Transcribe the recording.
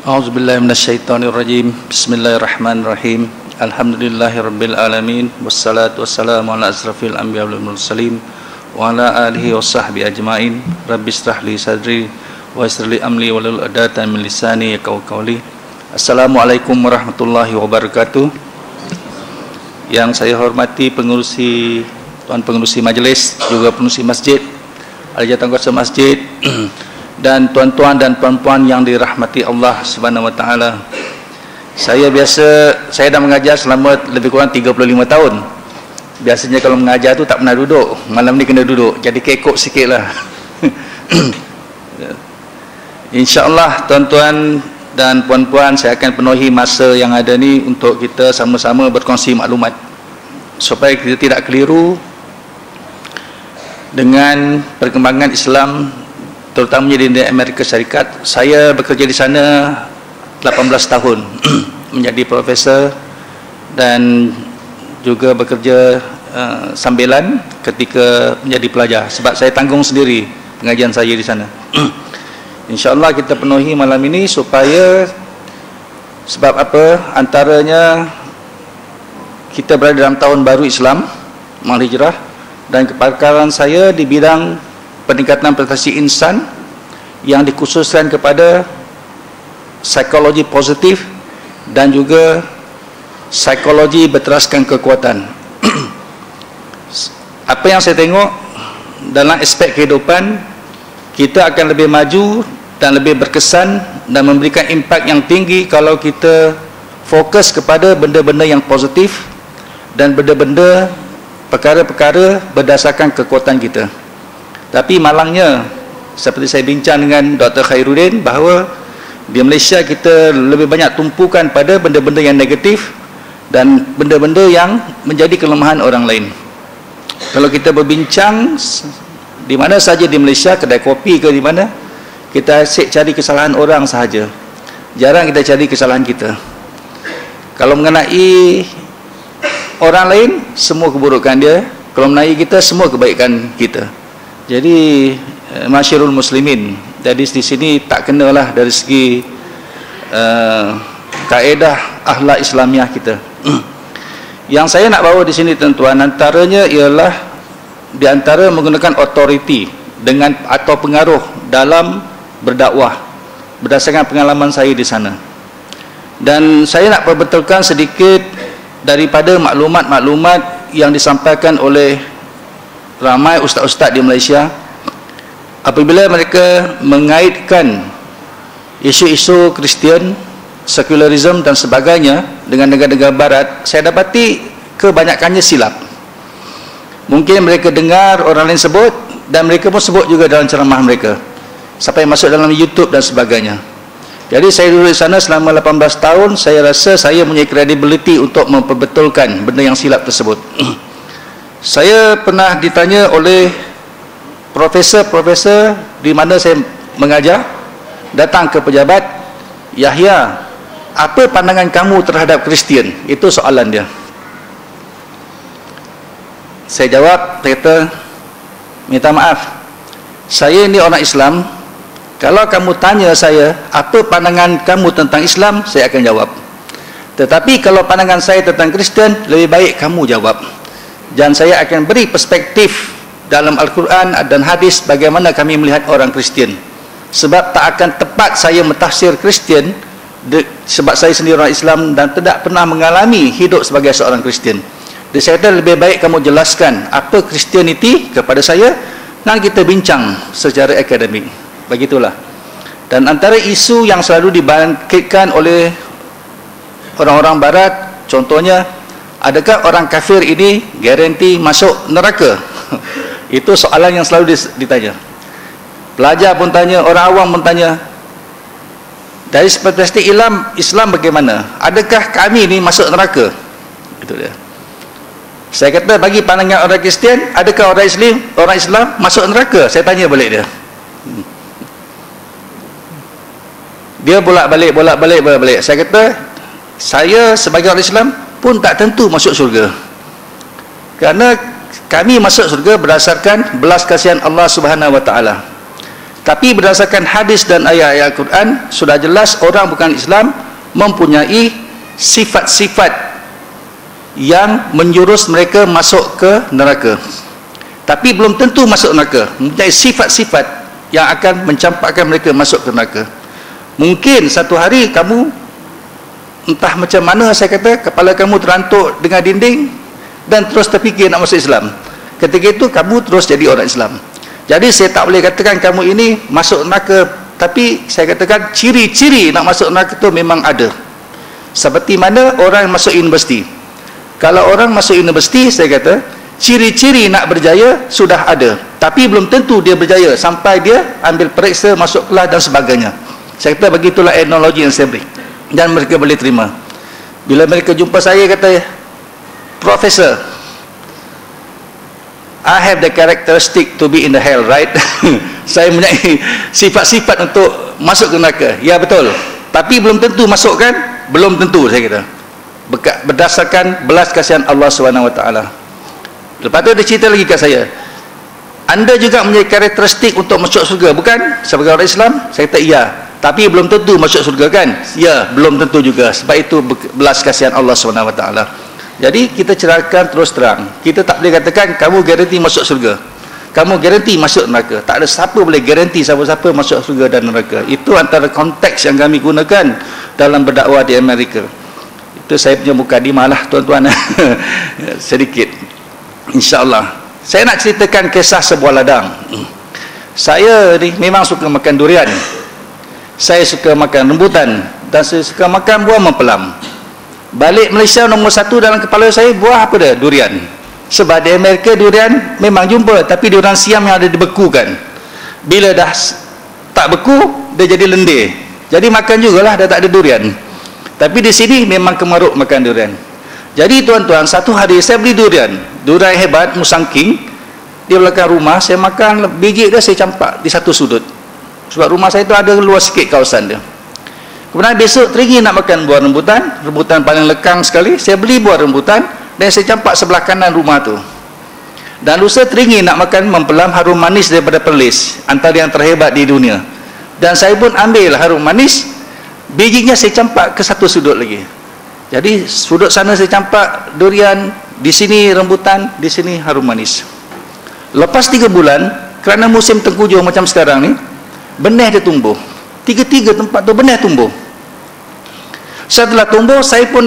A'udzubillahi minasyaitonirrajim. Bismillahirrahmanirrahim. Alhamdulillahirabbil alamin wassalatu wassalamu ala asrafil anbiya'i wal mursalin wa ala alihi washabbihi ajmain. Rabbishrah li sadri wa yassir li amri wahlul 'uqdatam min lisani yafqahu qawli. Assalamualaikum warahmatullahi wabarakatuh. Yang saya hormati pengerusi, tuan pengerusi majlis, juga pengerusi masjid, ahli jawatankuasa masjid dan tuan-tuan dan puan-puan yang dirahmati Allah Subhanahu wa taala. Saya dah mengajar selama lebih kurang 35 tahun. Biasanya kalau mengajar tu tak pernah duduk. Malam ni kena duduk. Jadi kekok sikitlah. Insya-Allah tuan-tuan dan puan-puan, saya akan penuhi masa yang ada ni untuk kita sama-sama berkongsi maklumat supaya kita tidak keliru dengan perkembangan Islam terutamanya di Amerika Syarikat. Saya bekerja di sana 18 tahun menjadi profesor dan juga bekerja sambilan ketika menjadi pelajar, sebab saya tanggung sendiri pengajian saya di sana. InsyaAllah kita penuhi malam ini supaya, sebab apa? Antaranya kita berada dalam tahun baru Islam, Mahal Hijrah, dan kepakaran saya di bidang peningkatan prestasi insan yang dikhususkan kepada psikologi positif dan juga psikologi berteraskan kekuatan. Apa yang saya tengok dalam aspek kehidupan, kita akan lebih maju dan lebih berkesan dan memberikan impak yang tinggi kalau kita fokus kepada benda-benda yang positif dan benda-benda perkara-perkara berdasarkan kekuatan kita. Tapi malangnya, seperti saya bincang dengan Dr. Khairuddin, bahawa di Malaysia kita lebih banyak tumpukan pada benda-benda yang negatif dan benda-benda yang menjadi kelemahan orang lain. Kalau kita berbincang di mana saja di Malaysia, kedai kopi ke di mana, kita asyik cari kesalahan orang sahaja. Jarang kita cari kesalahan kita. Kalau mengenai orang lain, semua keburukan dia. Kalau mengenai kita, semua kebaikan kita. Jadi masyarul muslimin, jadi di sini tak kenalah dari segi kaedah akhlak Islamiah kita. Yang saya nak bawa di sini tuan-tuan, antaranya ialah di antara menggunakan authority dengan atau pengaruh dalam berdakwah berdasarkan pengalaman saya di sana. Dan saya nak perbetulkan sedikit daripada maklumat-maklumat yang disampaikan oleh ramai ustaz-ustaz di Malaysia apabila mereka mengaitkan isu-isu Kristian, sekularisme dan sebagainya dengan negara-negara barat. Saya dapati kebanyakannya silap. Mungkin mereka dengar orang lain sebut dan mereka pun sebut juga dalam ceramah mereka sampai masuk dalam YouTube dan sebagainya. Jadi saya duduk di sana selama 18 tahun. Saya rasa saya punya credibility untuk memperbetulkan benda yang silap tersebut. Saya pernah ditanya oleh profesor-profesor di mana saya mengajar, datang ke pejabat, "Yahya, apa pandangan kamu terhadap Kristian?" Itu soalan dia. Saya jawab, saya kata, "Minta maaf, saya ini orang Islam. Kalau kamu tanya saya, apa pandangan kamu tentang Islam, saya akan jawab. Tetapi kalau pandangan saya tentang Kristian, lebih baik kamu jawab. Dan saya akan beri perspektif dalam Al-Quran dan hadis bagaimana kami melihat orang Kristian. Sebab tak akan tepat saya mentafsir Kristian sebab saya sendiri orang Islam dan tidak pernah mengalami hidup sebagai seorang Kristian. Jadi saya kata lebih baik kamu jelaskan apa Kristianiti kepada saya dan kita bincang secara akademik." Begitulah. Dan antara isu yang selalu dibangkitkan oleh orang-orang barat, contohnya, adakah orang kafir ini garanti masuk neraka? Itu soalan yang selalu ditanya. Pelajar pun tanya, orang awam pun tanya. Dari perspektif Islam bagaimana? Adakah kami ini masuk neraka? Itu dia. Saya kata bagi pandangan orang Kristian, adakah orang Islam masuk neraka? Saya tanya balik dia. Dia bolak-balik. Saya kata, saya sebagai orang Islam pun tak tentu masuk syurga. Kerana kami masuk syurga berdasarkan belas kasihan Allah Subhanahu wa taala. Tapi berdasarkan hadis dan ayat-ayat Al-Quran, sudah jelas orang bukan Islam mempunyai sifat-sifat yang menjurus mereka masuk ke neraka. Tapi belum tentu masuk neraka. Mempunyai sifat-sifat yang akan mencampakkan mereka masuk ke neraka. Mungkin satu hari kamu, entah macam mana saya kata, kepala kamu terantuk dengan dinding dan terus terfikir nak masuk Islam. Ketika itu kamu terus jadi orang Islam. Jadi saya tak boleh katakan kamu ini masuk neraka, tapi saya katakan ciri-ciri nak masuk neraka itu memang ada. Seperti mana orang masuk universiti. Kalau orang masuk universiti, saya kata ciri-ciri nak berjaya sudah ada, tapi belum tentu dia berjaya sampai dia ambil periksa, masuk kelas dan sebagainya. Saya kata begitulah analogi yang saya beri, dan mereka boleh terima. Bila mereka jumpa saya, kata, Professor, I have the characteristic to be in the hell, right? Saya mempunyai sifat-sifat untuk masuk ke neraka. Ya, betul. Tapi belum tentu masuk, kan? Belum tentu, saya kata. Berdasarkan belas kasihan Allah SWT. Lepas tu dia cerita lagi kat saya, anda juga mempunyai karakteristik untuk masuk surga, bukan? Sebagai orang Islam? Saya kata, iya. Tapi belum tentu masuk surga, kan? Ya, belum tentu juga. Sebab itu belas kasihan Allah SWT. Jadi kita cerahkan terus terang. Kita tak boleh katakan kamu garanti masuk surga, kamu garanti masuk neraka. Tak ada siapa boleh garanti siapa-siapa masuk surga dan neraka. Itu antara konteks yang kami gunakan dalam berdakwah di Amerika. Itu saya punya mukadimah lah, tuan-tuan. Sedikit, insya-Allah. Saya nak ceritakan kisah sebuah ladang. Saya ni memang suka makan durian, saya suka makan rambutan, dan saya suka makan buah mempelam. Balik Malaysia, nombor satu dalam kepala saya buah apa dia? Durian. Sebab di Amerika durian memang jumpa, tapi durian siam yang ada dibekukan. Bila dah tak beku, dia jadi lendir. Jadi makan jugalah, dah tak ada durian. Tapi di sini memang kemaruk makan durian. Jadi tuan-tuan, satu hari saya beli durian hebat, Musang King, di belakang rumah. Saya makan, biji dia saya campak di satu sudut. Sebab rumah saya tu ada luas sikit kawasan dia. Kemudian besok teringin nak makan buah rambutan paling lekang sekali. Saya beli buah rambutan dan saya campak sebelah kanan rumah tu. Dan lusa teringin nak makan mempelam harum manis daripada Perlis, antara yang terhebat di dunia. Dan saya pun ambil harum manis, bijinya saya campak ke satu sudut lagi. Jadi sudut sana saya campak durian, di sini rambutan, di sini harum manis. Lepas 3 bulan, kerana musim tengkujuh macam sekarang ni, benih dia tumbuh. Tiga-tiga tempat tu benih tumbuh. Setelah tumbuh, saya pun